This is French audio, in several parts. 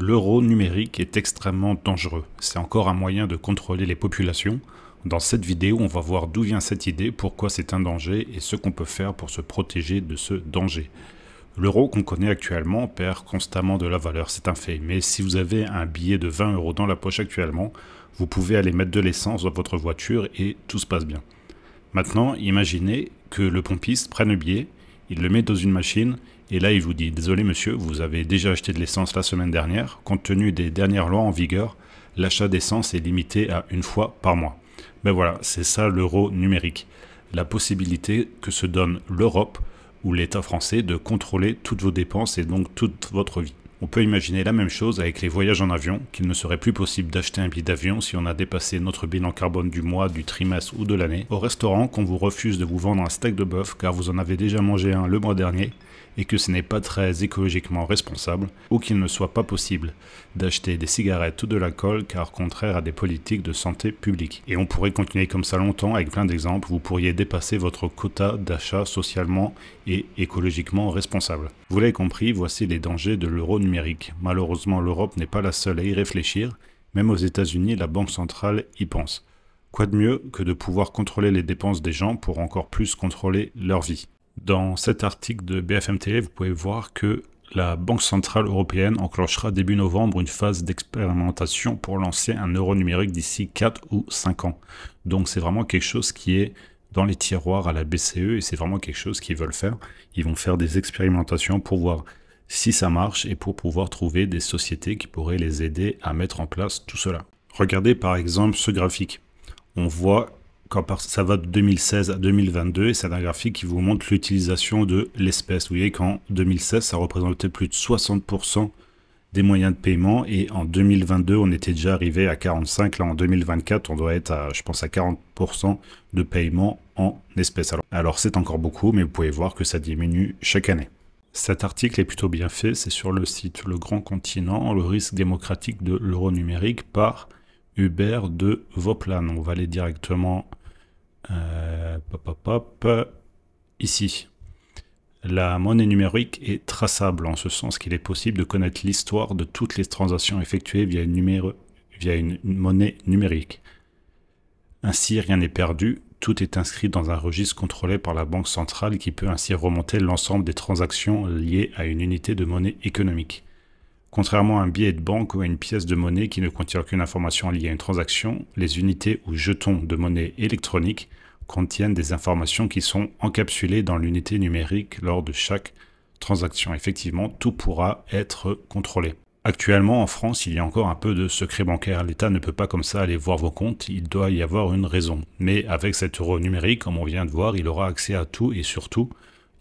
L'euro numérique est extrêmement dangereux. C'est encore un moyen de contrôler les populations. Dans cette vidéo, on va voir d'où vient cette idée, pourquoi c'est un danger et ce qu'on peut faire pour se protéger de ce danger. L'euro qu'on connaît actuellement perd constamment de la valeur, c'est un fait. Mais si vous avez un billet de 20 € dans la poche actuellement, vous pouvez aller mettre de l'essence dans votre voiture et tout se passe bien. Maintenant, imaginez que le pompiste prenne le billet, il le met dans une machine et là il vous dit « Désolé monsieur, vous avez déjà acheté de l'essence la semaine dernière. Compte tenu des dernières lois en vigueur, l'achat d'essence est limité à une fois par mois. » Ben voilà, c'est ça l'euro numérique. La possibilité que se donne l'Europe ou l'État français de contrôler toutes vos dépenses et donc toute votre vie. On peut imaginer la même chose avec les voyages en avion, qu'il ne serait plus possible d'acheter un billet d'avion si on a dépassé notre bilan carbone du mois, du trimestre ou de l'année. Au restaurant, qu'on vous refuse de vous vendre un steak de bœuf car vous en avez déjà mangé un le mois dernier et que ce n'est pas très écologiquement responsable, ou qu'il ne soit pas possible d'acheter des cigarettes ou de l'alcool car contraire à des politiques de santé publique. Et on pourrait continuer comme ça longtemps avec plein d'exemples. Vous pourriez dépasser votre quota d'achat socialement et écologiquement responsable. Vous l'avez compris, voici les dangers de l'euro numérique. Malheureusement, l'Europe n'est pas la seule à y réfléchir. Même aux États-Unis, la Banque centrale y pense. Quoi de mieux que de pouvoir contrôler les dépenses des gens pour encore plus contrôler leur vie? Dans cet article de BFM TV, vous pouvez voir que la Banque centrale européenne enclenchera début novembre une phase d'expérimentation pour lancer un euro numérique d'ici 4 ou 5 ans. Donc c'est vraiment quelque chose qui est dans les tiroirs à la BCE et c'est vraiment quelque chose qu'ils veulent faire. Ils vont faire des expérimentations pour voir si ça marche et pour pouvoir trouver des sociétés qui pourraient les aider à mettre en place tout cela. Regardez par exemple ce graphique. On voit quand ça va de 2016 à 2022 et c'est un graphique qui vous montre l'utilisation de l'espèce. Vous voyez qu'en 2016, ça représentait plus de 60% des moyens de paiement et en 2022, on était déjà arrivé à 45%. Là, en 2024, on doit être à, je pense, à 40% de paiement en espèces. Alors c'est encore beaucoup, mais vous pouvez voir que ça diminue chaque année. Cet article est plutôt bien fait. C'est sur le site Le Grand Continent, le risque démocratique de l'euro numérique par Hubert de Voplan. On va aller directement ici. La monnaie numérique est traçable en ce sens qu'il est possible de connaître l'histoire de toutes les transactions effectuées via une monnaie numérique. Ainsi, rien n'est perdu, tout est inscrit dans un registre contrôlé par la Banque centrale qui peut ainsi remonter l'ensemble des transactions liées à une unité de monnaie économique. Contrairement à un billet de banque ou à une pièce de monnaie qui ne contient aucune information liée à une transaction, les unités ou jetons de monnaie électronique contiennent des informations qui sont encapsulées dans l'unité numérique lors de chaque transaction. Effectivement, tout pourra être contrôlé. Actuellement, en France, il y a encore un peu de secret bancaire. L'État ne peut pas comme ça aller voir vos comptes, il doit y avoir une raison. Mais avec cet euro numérique, comme on vient de voir, il aura accès à tout et surtout,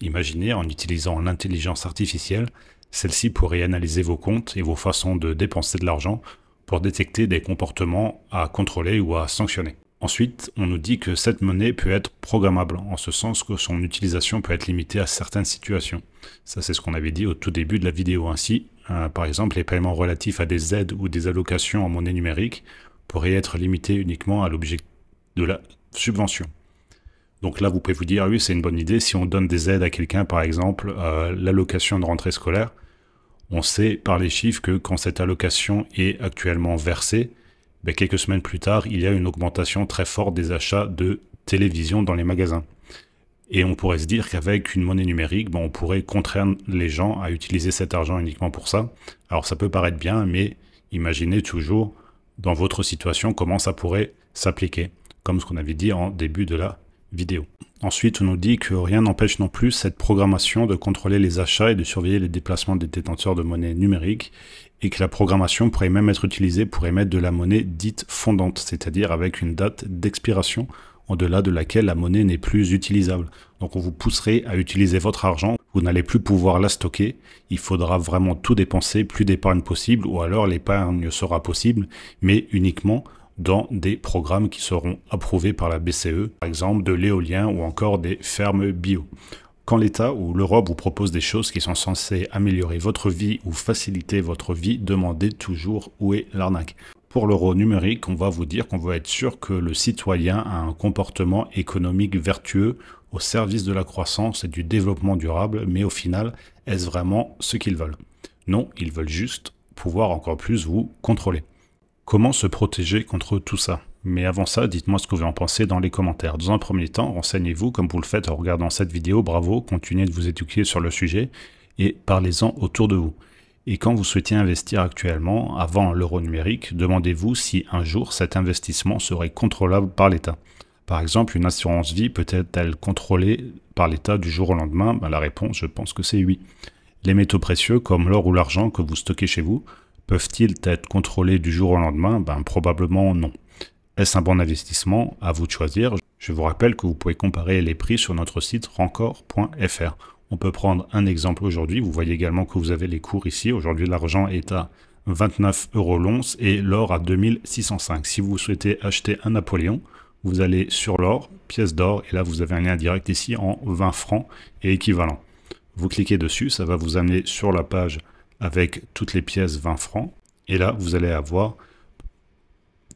imaginez, en utilisant l'intelligence artificielle, celle-ci pourrait analyser vos comptes et vos façons de dépenser de l'argent pour détecter des comportements à contrôler ou à sanctionner. Ensuite, on nous dit que cette monnaie peut être programmable, en ce sens que son utilisation peut être limitée à certaines situations. Ça, c'est ce qu'on avait dit au tout début de la vidéo. Ainsi, par exemple, les paiements relatifs à des aides ou des allocations en monnaie numérique pourraient être limités uniquement à l'objet de la subvention. Donc là, vous pouvez vous dire, ah oui, c'est une bonne idée. Si on donne des aides à quelqu'un, par exemple, l'allocation de rentrée scolaire, on sait par les chiffres que quand cette allocation est actuellement versée, quelques semaines plus tard, il y a une augmentation très forte des achats de télévision dans les magasins. Et on pourrait se dire qu'avec une monnaie numérique, on pourrait contraindre les gens à utiliser cet argent uniquement pour ça. Alors ça peut paraître bien, mais imaginez toujours dans votre situation comment ça pourrait s'appliquer, comme ce qu'on avait dit en début de la vidéo. Ensuite, on nous dit que rien n'empêche non plus cette programmation de contrôler les achats et de surveiller les déplacements des détenteurs de monnaie numérique et que la programmation pourrait même être utilisée pour émettre de la monnaie dite fondante, c'est-à-dire avec une date d'expiration au-delà de laquelle la monnaie n'est plus utilisable. Donc on vous pousserait à utiliser votre argent, vous n'allez plus pouvoir la stocker, il faudra vraiment tout dépenser, plus d'épargne possible, ou alors l'épargne sera possible, mais uniquement dans des programmes qui seront approuvés par la BCE, par exemple de l'éolien ou encore des fermes bio. Quand l'État ou l'Europe vous propose des choses qui sont censées améliorer votre vie ou faciliter votre vie, demandez toujours où est l'arnaque. Pour l'euro numérique, on va vous dire qu'on veut être sûr que le citoyen a un comportement économique vertueux au service de la croissance et du développement durable, mais au final, est-ce vraiment ce qu'ils veulent? Non, ils veulent juste pouvoir encore plus vous contrôler. Comment se protéger contre tout ça? Mais avant ça, dites-moi ce que vous en pensez dans les commentaires. Dans un premier temps, renseignez-vous comme vous le faites en regardant cette vidéo. Bravo, continuez de vous éduquer sur le sujet et parlez-en autour de vous. Et quand vous souhaitez investir actuellement, avant l'euro numérique, demandez-vous si un jour cet investissement serait contrôlable par l'État. Par exemple, une assurance vie peut-elle contrôlée par l'État du jour au lendemain? La réponse, je pense que c'est oui. Les métaux précieux, comme l'or ou l'argent que vous stockez chez vous, peuvent-ils être contrôlés du jour au lendemain? Probablement non. Est-ce un bon investissement? À vous de choisir. Je vous rappelle que vous pouvez comparer les prix sur notre site rancor.fr. On peut prendre un exemple aujourd'hui. Vous voyez également que vous avez les cours ici. Aujourd'hui, l'argent est à 29 € l'once et l'or à 2605. Si vous souhaitez acheter un Napoléon, vous allez sur l'or, pièce d'or, et là vous avez un lien direct ici en 20 francs et équivalent. Vous cliquez dessus, ça va vous amener sur la page avec toutes les pièces 20 francs. Et là, vous allez avoir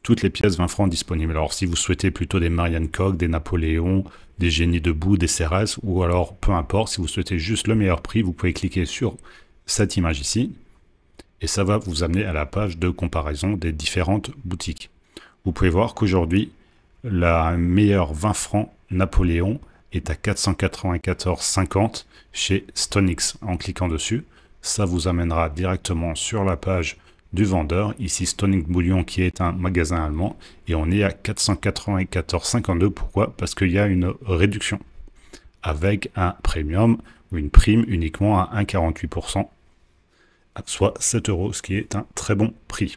toutes les pièces 20 francs disponibles. Alors, si vous souhaitez plutôt des Marianne Koch, des Napoléons, des Génies debout, des Cérès, ou alors, peu importe, si vous souhaitez juste le meilleur prix, vous pouvez cliquer sur cette image ici. Et ça va vous amener à la page de comparaison des différentes boutiques. Vous pouvez voir qu'aujourd'hui, la meilleure 20 francs Napoléon est à 494,50 chez StoneX. En cliquant dessus, ça vous amènera directement sur la page du vendeur, ici StoneX Bouillon qui est un magasin allemand, et on est à 494,52. Pourquoi? Parce qu'il y a une réduction avec un premium ou une prime uniquement à 1,48%, soit 7 €, ce qui est un très bon prix.